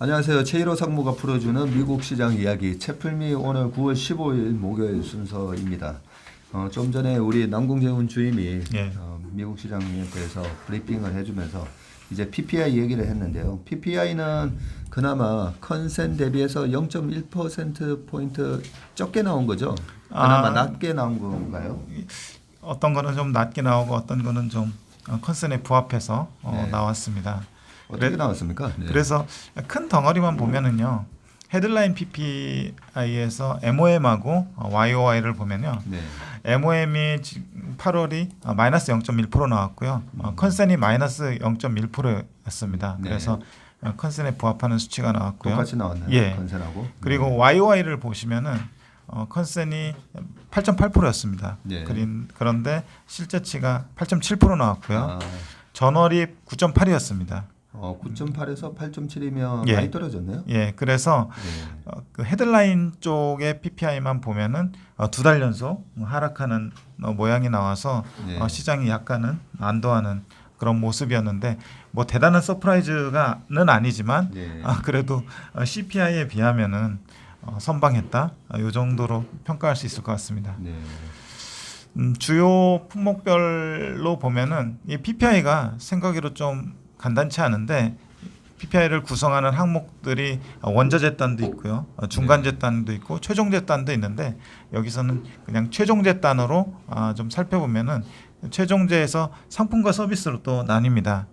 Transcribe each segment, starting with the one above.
안녕하세요. 최일호 상무가 풀어주는 미국 시장 이야기 채플미 오늘 9월 15일 목요일 순서입니다. 좀 전에 우리 남궁재훈 주임이 미국 시장에 대해서 브리핑을 해주면서 이제 PPI 얘기를 했는데요. PPI는 그나마 컨센 대비해서 0.1%포인트 적게 나온 거죠? 그나마 낮게 나온 건가요? 어떤 거는 좀 낮게 나오고 어떤 거는 좀 컨센에 부합해서 나왔습니다. 어떻게 나왔습니까? 네. 그래서 큰 덩어리만 보면은요. 헤드라인 PPI에서 MOM하고 YOY를 보면요. 네. MOM이 8월이 마이너스 0.1% 나왔고요. 컨센이 마이너스 0.1%였습니다. 네. 그래서 컨센에 부합하는 수치가 나왔고요. 똑같이 나왔나요? 예. 컨센하고. 그리고 YOY를 보시면은 컨센이 8.8%였습니다. 네. 그런데 실제치가 8.7% 나왔고요. 전월이 9.8이었습니다. 9.8에서 8.7이면 예. 많이 떨어졌네요. 예, 그래서 그 헤드라인 쪽의 PPI만 보면은 두 달 연속 하락하는 모양이 나와서 시장이 약간은 안도하는 그런 모습이었는데 뭐 대단한 서프라이즈가는 아니지만 그래도 CPI에 비하면은 선방했다. 이 정도로 평가할 수 있을 것 같습니다. 네. 주요 품목별로 보면은 이 PPI가 생각으로 좀 간단치 않은데 PPI를 구성하는 항목들이 원자재 단도 있고요, 중간재 단도 있고 최종재 단도 있는데 여기서는 그냥 최종재 단으로 좀 살펴보면은 최종재에서 상품과 서비스로 또 나뉩니다.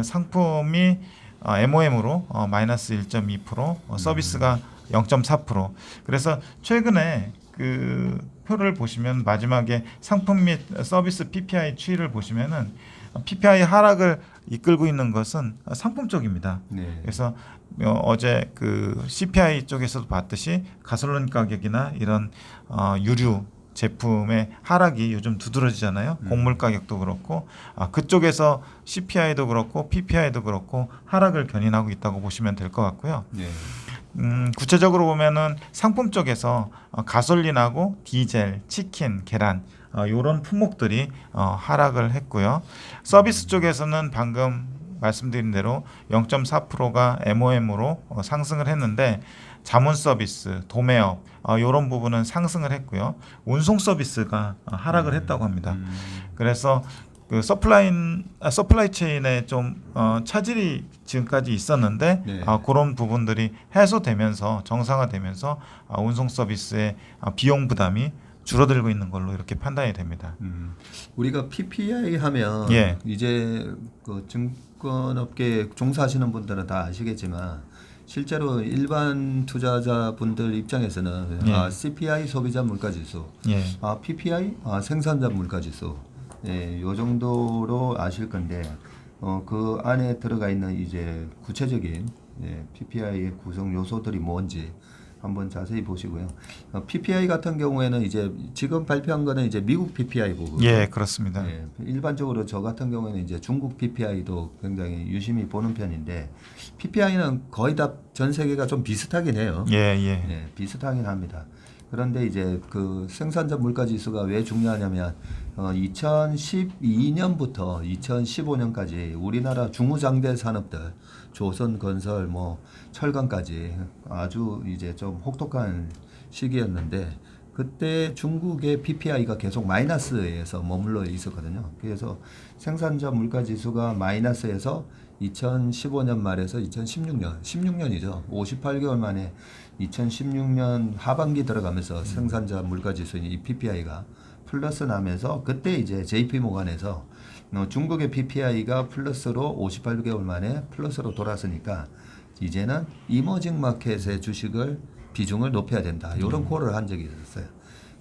상품이 MOM으로 마이너스 1.2%, 서비스가 0.4%. 그래서 최근에 그 표를 보시면 마지막에 상품 및 서비스 PPI 추이를 보시면은 PPI 하락을 이끌고 있는 것은 상품 쪽입니다. 그래서 어제 그 CPI 쪽에서도 봤듯이 가솔린 가격이나 이런 유류 제품의 하락이 요즘 두드러지잖아요. 곡물 가격도 그렇고 그쪽에서 CPI도 그렇고 PPI도 그렇고 하락을 견인하고 있다고 보시면 될 것 같고요. 구체적으로 보면은 상품 쪽에서 가솔린하고 디젤, 치킨, 계란 이런 품목들이 하락을 했고요. 서비스 쪽에서는 방금 말씀드린 대로 0.4%가 MOM으로 상승을 했는데 자문 서비스, 도매업 이런 부분은 상승을 했고요. 운송 서비스가 하락을 했다고 합니다. 그래서 그 서플라이 체인에 좀 차질이 지금까지 있었는데 그런 부분들이 해소되면서 정상화되면서 운송 서비스의 비용 부담이 줄어들고 있는 걸로 이렇게 판단이 됩니다. 우리가 PPI 하면 이제 그 증권업계 종사하시는 분들은 다 아시겠지만 실제로 일반 투자자분들 입장에서는 CPI 소비자 물가지수, PPI 생산자 물가지수, 요 정도로 아실 건데 그 안에 들어가 있는 이제 구체적인 PPI의 구성 요소들이 뭔지 한번 자세히 보시고요. PPI 같은 경우에는 이제 지금 발표한 거는 이제 미국 PPI고, 그렇습니다. 일반적으로 저 같은 경우에는 이제 중국 PPI도 굉장히 유심히 보는 편인데 PPI는 거의 다 전 세계가 좀 비슷하긴 해요. 비슷하긴 합니다. 그런데 이제 그 생산자 물가지수가 왜 중요하냐면 2012년부터 2015년까지 우리나라 중후장대 산업들 조선건설 뭐 철강까지 아주 이제 좀 혹독한 시기였는데 그때 중국의 PPI가 계속 마이너스에서 머물러 있었거든요. 그래서 생산자 물가지수가 마이너스에서 2015년 말에서 16년이죠. 58개월 만에 2016년 하반기 들어가면서 생산자 물가지수 이 PPI가 플러스 나면서 그때 이제 JP모간에서 중국의 PPI가 플러스로 58개월 만에 플러스로 돌았으니까 이제는 이머징 마켓의 주식을 비중을 높여야 된다. 이런 콜을 한 적이 있었어요.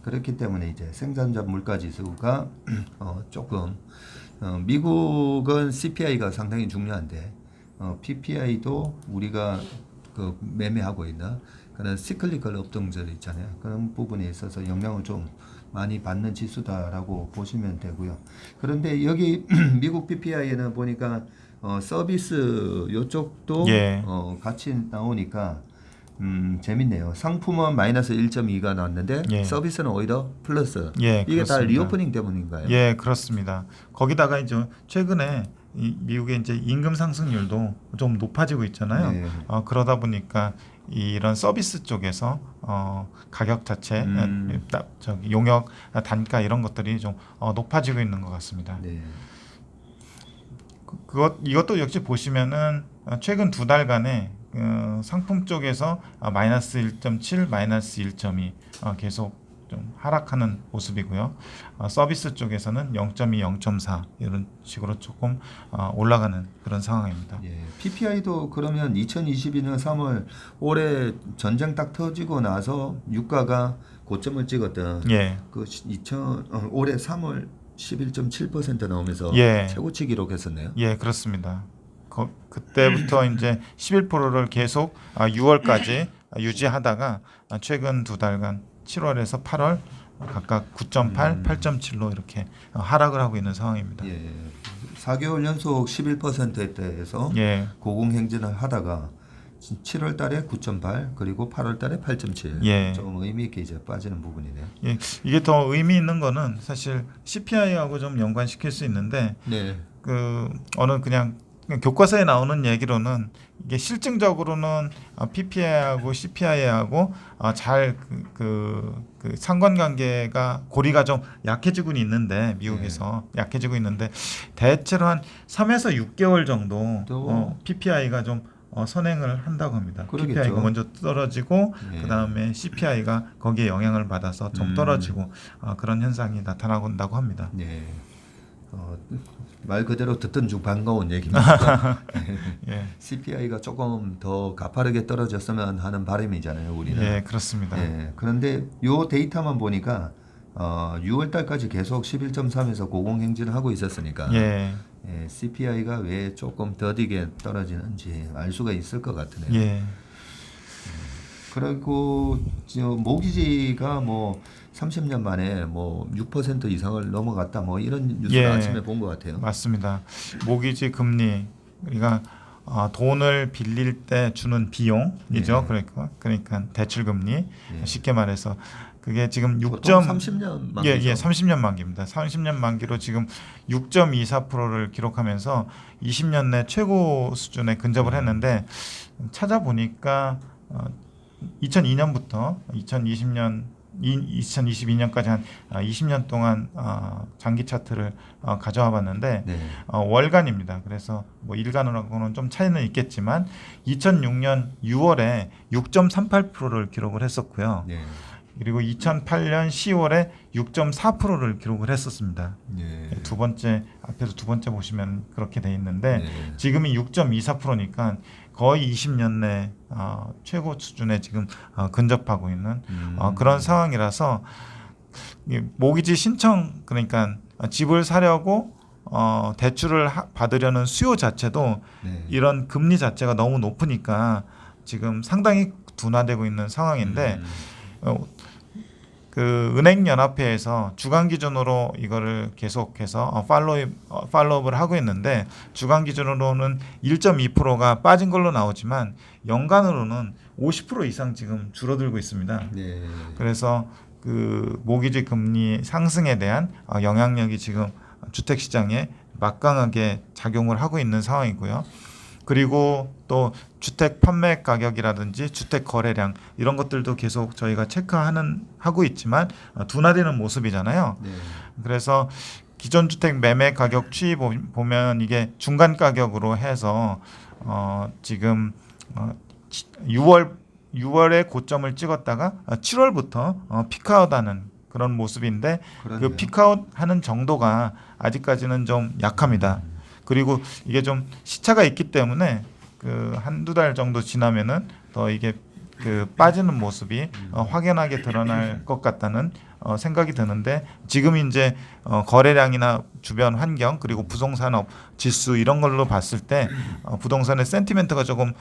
그렇기 때문에 이제 생산자 물가지수가 조금 미국은 CPI가 상당히 중요한데 PPI도 우리가 그 매매하고 있는 그런 시클리컬 업종들 있잖아요. 그런 부분에 있어서 영향을 좀 많이 받는 지수다라고 보시면 되고요. 그런데 여기 미국 PPI에는 보니까 서비스 이쪽도 같이 나오니까 재밌네요. 상품은 마이너스 1.2가 나왔는데 서비스는 오히려 플러스. 이게 그렇습니다. 다 리오프닝 때문인가요? 그렇습니다. 거기다가 이제 최근에 미국의 이제 임금 상승률도 좀 높아지고 있잖아요. 네. 그러다 보니까 이런 서비스 쪽에서 가격 자체, 저기 용역 단가 이런 것들이 좀 높아지고 있는 것 같습니다. 네. 이것도 역시 보시면은 최근 두 달간에 상품 쪽에서 마이너스 1.7, 마이너스 1.2 계속 좀 하락하는 모습이고요. 서비스 쪽에서는 0.2, 0.4 이런 식으로 조금 올라가는 그런 상황입니다. 예. PPI도 그러면 2022년 3월 올해 전쟁 딱 터지고 나서 유가가 고점을 찍었던 예. 올해 3월 11.7% 나오면서 예. 최고치 기록했었네요. 예, 그렇습니다. 그때부터 이제 11%를 계속 6월까지 유지하다가 최근 두 달간 7월에서 8월 각각 9.8, 8.7로 이렇게 하락을 하고 있는 상황입니다. 예. 4개월 연속 11%대에서 예. 고공행진을 하다가 7월 달에 9.8 그리고 8월 달에 8.7 예. 좀 의미 있게 이제 빠지는 부분이네요. 예, 이게 더 의미 있는 거는 사실 CPI하고 좀 연관시킬 수 있는데 네. 어느 그냥 교과서에 나오는 얘기로는 이게 실증적으로는 PPI하고 CPI하고 잘 그 상관관계가 고리가 좀 약해지고는 있는데 미국에서 약해지고 있는데 대체로 한 3에서 6개월 정도 PPI가 좀 선행을 한다고 합니다. 그러겠죠. PPI가 먼저 떨어지고 예. 그다음에 CPI가 거기에 영향을 받아서 좀 떨어지고 그런 현상이 나타나고 합니다. 네. 말 그대로 듣던 중 반가운 얘기입니다. 예. CPI가 조금 더 가파르게 떨어졌으면 하는 바람이잖아요, 우리는. 예, 그렇습니다. 예. 그런데 요 데이터만 보니까 6월 달까지 계속 11.3에서 고공행진을 하고 있었으니까 예. 예, CPI가 왜 조금 더디게 떨어지는지 알 수가 있을 것 같으네요. 예. 그리고 모기지가 뭐 30년 만에 뭐 6% 이상을 넘어갔다 뭐 이런 뉴스를 예. 아침에 본 것 같아요. 맞습니다. 모기지 금리 우리가 돈을 빌릴 때 주는 비용이죠. 그러니까 대출 금리 쉽게 말해서 그게 지금 30년 만기죠. 예, 30년 만기입니다. 30년 만기로 지금 6.24%를 기록하면서 20년 내 최고 수준에 근접을 했는데 찾아보니까 2002년부터 2022년까지 한 20년 동안 장기 차트를 가져와 봤는데 네. 월간입니다. 그래서 뭐 일간으로는 좀 차이는 있겠지만 2006년 6월에 6.38%를 기록을 했었고요. 네. 그리고 2008년 10월에 6.4%를 기록을 했었습니다. 네. 두 번째 앞에서 두 번째 보시면 그렇게 돼 있는데 네. 지금이 6.24%니까 거의 20년 내 최고 수준에 지금 근접하고 있는 그런 상황이라서 모기지 신청 그러니까 집을 사려고 대출을 받으려는 수요 자체도 네. 이런 금리 자체가 너무 높으니까 지금 상당히 둔화되고 있는 상황인데 그 은행연합회에서 주간 기준으로 이거를 계속해서 팔로우업을 하고 있는데 주간 기준으로는 1.2%가 빠진 걸로 나오지만 연간으로는 50% 이상 지금 줄어들고 있습니다. 네. 그래서 그 모기지 금리 상승에 대한 영향력이 지금 주택 시장에 막강하게 작용을 하고 있는 상황이고요. 그리고 또 주택 판매 가격이라든지 주택 거래량 이런 것들도 계속 저희가 하고 있지만 둔화되는 모습이잖아요. 네. 그래서 기존 주택 매매 가격 추이 보면 이게 중간 가격으로 해서 지금 6월에 고점을 찍었다가 7월부터 피크아웃하는 그런 모습인데 그러네요. 그 피크아웃하는 정도가 아직까지는 좀 약합니다. 그리고 이게 좀 시차가 있기 때문에 그 한두 달 정도 지나면은 더 이게 그 빠지는 모습이 확연하게 드러날 것 같다는 생각이 드는데 지금 이제 거래량이나 주변 환경 그리고 부동산업 지수 이런 걸로 봤을 때 부동산의 센티멘트가 조금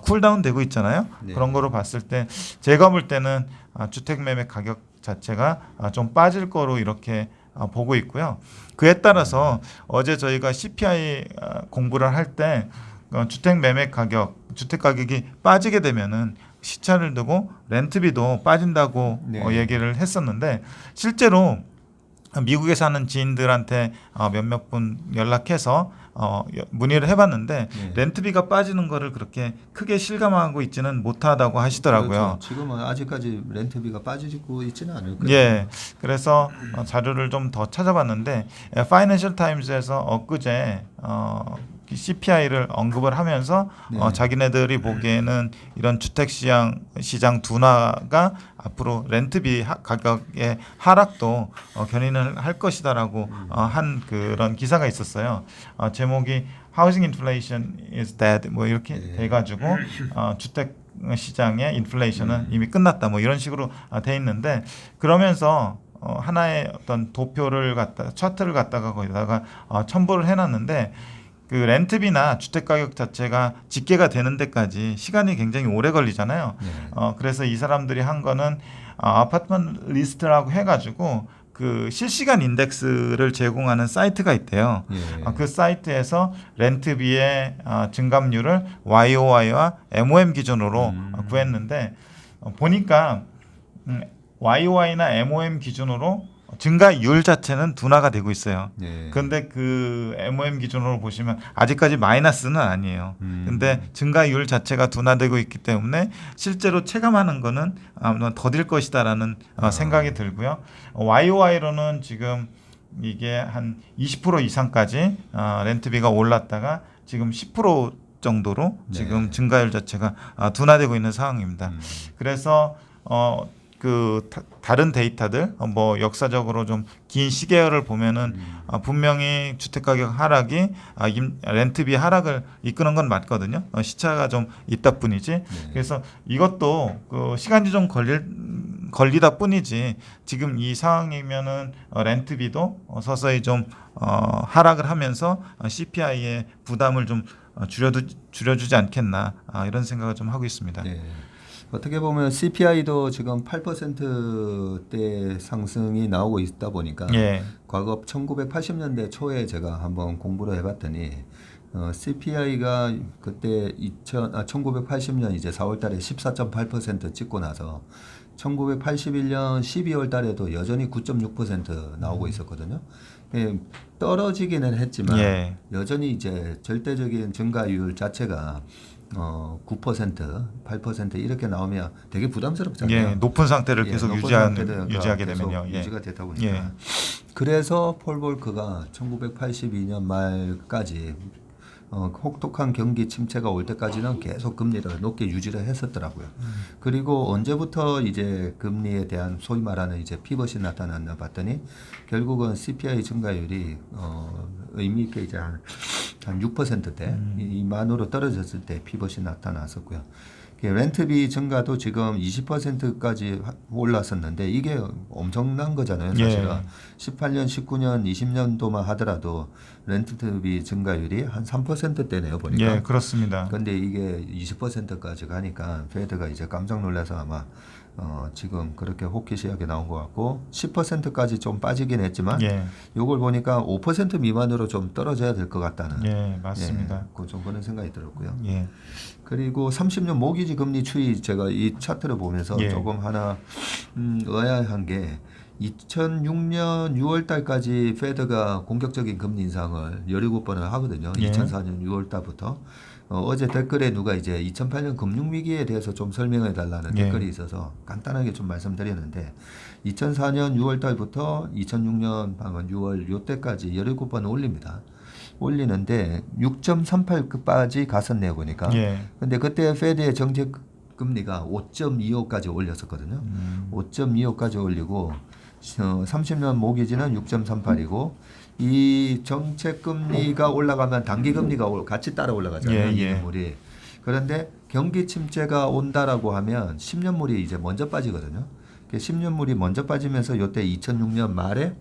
쿨다운 되고 있잖아요. 네. 그런 거로 봤을 때 제가 볼 때는 주택 매매 가격 자체가 좀 빠질 거로 이렇게 보고 있고요. 그에 따라서 어제 저희가 CPI 공부를 할 때 주택 매매 가격, 주택 가격이 빠지게 되면은 시차를 두고 렌트비도 빠진다고 네. 얘기를 했었는데 실제로 미국에 사는 지인들한테 몇몇 분 연락해서 문의를 해봤는데 렌트비가 빠지는 거를 그렇게 크게 실감하고 있지는 못하다고 하시더라고요. 그렇죠. 지금은 아직까지 렌트비가 빠지고 있지는 않을 거예요. 예, 그래서 자료를 좀 더 찾아봤는데 파이낸셜 타임즈에서 엊그제 CPI를 언급을 하면서 자기네들이 보기에는 이런 주택 시장 둔화가 앞으로 렌트비 가격의 하락도 견인을 할 것이다라고 한 그런 기사가 있었어요. 제목이 Housing Inflation is Dead 뭐 이렇게 돼가지고 주택 시장의 인플레이션은 이미 끝났다 뭐 이런 식으로 돼 있는데 그러면서 하나의 어떤 도표를 차트를 갖다가 거기다가 첨부를 해놨는데 그 렌트비나 주택 가격 자체가 집계가 되는 데까지 시간이 굉장히 오래 걸리잖아요. 그래서 이 사람들이 한 거는 아파트먼트 리스트라고 해가지고 그 실시간 인덱스를 제공하는 사이트가 있대요. 그 사이트에서 렌트비의 증감률을 YOY와 MOM 기준으로 구했는데 보니까 YOY나 MOM 기준으로 증가율 자체는 둔화가 되고 있어요. 그런데 그 MOM 기준으로 보시면 아직까지 마이너스는 아니에요. 근데 증가율 자체가 둔화되고 있기 때문에 실제로 체감하는 거는 아마 더딜 것이다라는 생각이 들고요. YOY로는 지금 이게 한 20% 이상까지 렌트비가 올랐다가 지금 10% 정도로 지금 증가율 자체가 둔화되고 있는 상황입니다. 그래서 그 다른 데이터들 뭐 역사적으로 좀 긴 시계열을 보면은 분명히 주택 가격 하락이 렌트비 하락을 이끄는 건 맞거든요. 시차가 좀 있다 뿐이지. 그래서 이것도 그 시간이 좀 걸리다 뿐이지 지금 이 상황이면은 렌트비도 서서히 좀 하락을 하면서 CPI의 부담을 좀 줄여주지 않겠나 이런 생각을 좀 하고 있습니다. 어떻게 보면 CPI도 지금 8%대 상승이 나오고 있다 보니까 과거 1980년대 초에 제가 한번 공부를 해봤더니 CPI가 그때 1980년 이제 4월달에 14.8% 찍고 나서 1981년 12월 달에도 여전히 9.6% 나오고 있었거든요. 떨어지기는 했지만 여전히 이제 절대적인 증가율 자체가 9%, 8% 이렇게 나오면 되게 부담스럽잖아요. 높은 상태를 계속 유지하게 되면요. 유지가 되다 보니까. 그래서 폴 볼커가 1982년 말까지 혹독한 경기 침체가 올 때까지는 계속 금리를 높게 유지를 했었더라고요. 그리고 언제부터 이제 금리에 대한 소위 말하는 이제 피벗이 나타났나 봤더니 결국은 CPI 증가율이 의미 있게 이제 한 6%대 이만으로 떨어졌을 때 피벗이 나타났었고요. 렌트비 증가도 지금 20%까지 올랐었는데 이게 엄청난 거잖아요. 사실은 18년, 19년, 20년도만 하더라도 렌트비 증가율이 한 3%대네요. 보니까. 그렇습니다. 그런데 이게 20%까지 가니까 페드가 이제 깜짝 놀라서 아마 지금 그렇게 호키시하게 나온 것 같고 10%까지 좀 빠지긴 했지만 이걸 보니까 5% 미만으로 좀 떨어져야 될 것 같다는 맞습니다. 좀 그런 생각이 들었고요. 그리고 30년 모기지 금리 추이 제가 이 차트를 보면서 조금 하나 의아한 게 2006년 6월 달까지 페드가 공격적인 금리 인상을 17번을 하거든요. 2004년 6월 달부터. 어제 댓글에 누가 이제 2008년 금융위기에 대해서 좀 설명해 달라는 댓글이 있어서 간단하게 좀 말씀드렸는데 2004년 6월 달부터 2006년 6월 요때까지 17번 올립니다. 올리는데 6.38까지 갔었네요 보니까. 근데 그때 페드의 정책 금리가 5.25까지 올렸었거든요. 5.25까지 올리고 30년 모기지는 6.38이고 이 정책 금리가 올라가면 단기 금리가 같이 따라 올라가잖아요. 이물이. 그런데 경기 침체가 온다라고 하면 10년물이 이제 먼저 빠지거든요. 10년물이 먼저 빠지면서 이때 2006년 말에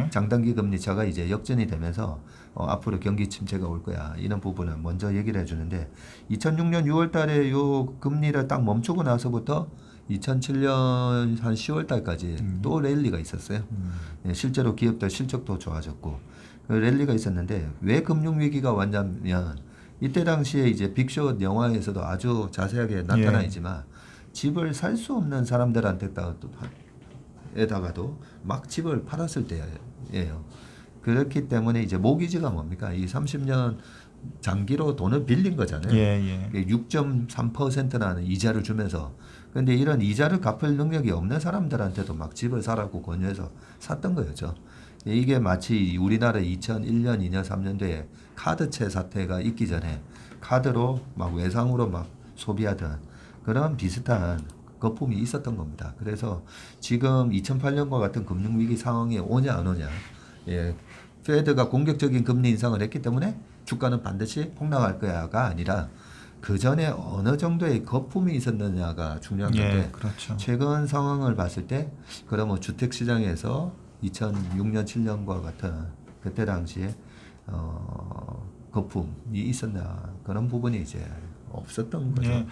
장단기 금리 차가 이제 역전이 되면서 앞으로 경기 침체가 올 거야. 이런 부분을 먼저 얘기를 해주는데 2006년 6월 달에 요 금리를 딱 멈추고 나서부터 2007년 한 10월 달까지 또 랠리가 있었어요. 실제로 기업들 실적도 좋아졌고 그 랠리가 있었는데 왜 금융위기가 왔냐면 이때 당시에 이제 빅숏 영화에서도 아주 자세하게 나타나 있지만 집을 살 수 없는 사람들한테 시대에다가도 막 집을 팔았을 때예요. 그렇기 때문에 이제 모기지가 뭡니까? 이 30년 장기로 돈을 빌린 거잖아요. 예. 6.3%라는 이자를 주면서. 근데 이런 이자를 갚을 능력이 없는 사람들한테도 막 집을 사라고 권유해서 샀던 거였죠. 이게 마치 우리나라 2001년, 2년, 3년도에 카드채 사태가 있기 전에 카드로 막 외상으로 막 소비하던 그런 비슷한 거품이 있었던 겁니다. 그래서 지금 2008년과 같은 금융위기 상황이 오냐 안 오냐. 예, 페드가 공격적인 금리 인상을 했기 때문에 주가는 반드시 폭락할 거야가 아니라 그 전에 어느 정도의 거품이 있었느냐가 중요한 건데 예, 그렇죠. 최근 상황을 봤을 때 그러면 주택 시장에서 2006년 7년과 같은 그때 당시에 거품이 있었나 그런 부분이 이제 없었던 거죠. 예.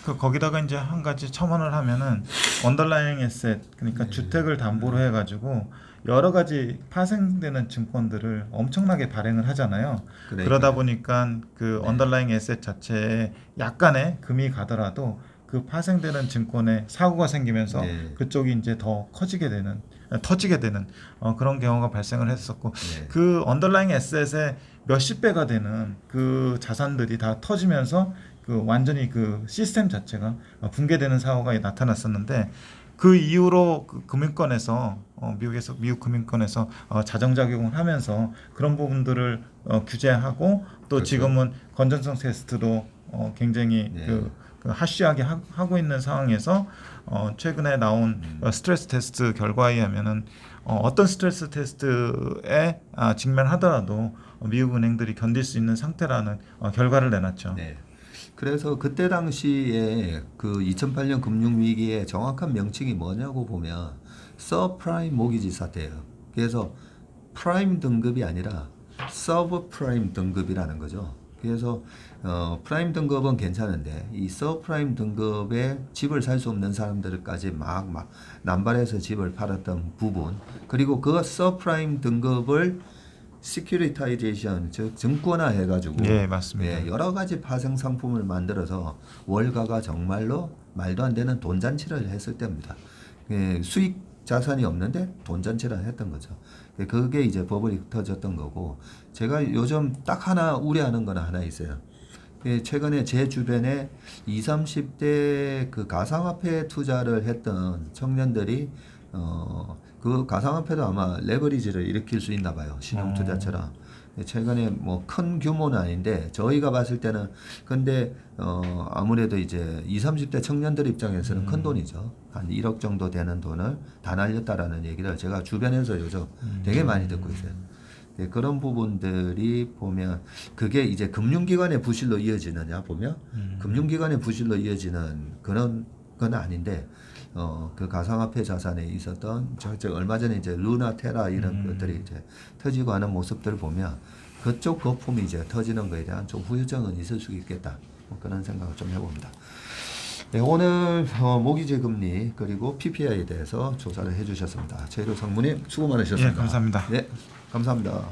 거기다가 이제 한 가지 첨언을 하면은 언더라잉 에셋 그러니까 주택을 담보로 해가지고 여러 가지 파생되는 증권들을 엄청나게 발행을 하잖아요. 그러다 보니까 그 언더라잉 에셋 자체에 약간의 금이 가더라도 그 파생되는 증권에 사고가 생기면서 그쪽이 이제 더 터지게 되는 그런 경우가 발생을 했었고 그 언더라잉 에셋의 몇십 배가 되는 그 자산들이 다 터지면서 그 완전히 그 시스템 자체가 붕괴되는 사고가 나타났었는데 그 이후로 그 금융권에서 미국 금융권에서 자정작용을 하면서 그런 부분들을 규제하고 또 그렇죠. 지금은 건전성 테스트도 굉장히 그 하쉬하게 하고 있는 상황에서 최근에 나온 스트레스 테스트 결과에 의하면은 어떤 스트레스 테스트에 직면하더라도 미국 은행들이 견딜 수 있는 상태라는 결과를 내놨죠. 네. 그래서 그때 당시에 그 2008년 금융위기의 정확한 명칭이 뭐냐고 보면 서프라임 모기지 사태예요. 그래서 프라임 등급이 아니라 서브 프라임 등급이라는 거죠. 그래서 프라임 등급은 괜찮은데 이 서프라임 등급에 집을 살 수 없는 사람들까지 막 남발해서 집을 팔았던 부분 그리고 그 서프라임 등급을 시큐리타이제이션 즉 증권화 해가지고 맞습니다. 여러 가지 파생 상품을 만들어서 월가가 정말로 말도 안 되는 돈 잔치를 했을 때입니다. 수익 자산이 없는데 돈 잔치를 했던 거죠. 그게 이제 버블이 터졌던 거고 제가 요즘 딱 하나 우려하는 건 하나 있어요. 최근에 제 주변에 20, 30대 그 가상화폐 투자를 했던 청년들이 그 가상화폐도 아마 레버리지를 일으킬 수 있나 봐요. 신용투자처럼. 최근에 뭐 큰 규모는 아닌데 저희가 봤을 때는 근데 아무래도 이제 20, 30대 청년들 입장에서는 큰 돈이죠. 한 1억 정도 되는 돈을 다 날렸다라는 얘기를 제가 주변에서 요즘 되게 많이 듣고 있어요. 그런 부분들이 보면 그게 이제 금융기관의 부실로 이어지느냐 보면 금융기관의 부실로 이어지는 그런 건 아닌데 그 가상화폐 자산에 있었던 저 얼마 전에 이제 루나 테라 이런 것들이 이제 터지고 하는 모습들을 보면 그쪽 거품이 이제 터지는 거에 대한 좀 후유증은 있을 수 있겠다. 뭐 그런 생각을 좀 해봅니다. 네, 오늘 모기지 금리 그리고 PPI에 대해서 조사를 해주셨습니다. 최일호 상무님 수고 많으셨습니다. 감사합니다. 네, 감사합니다.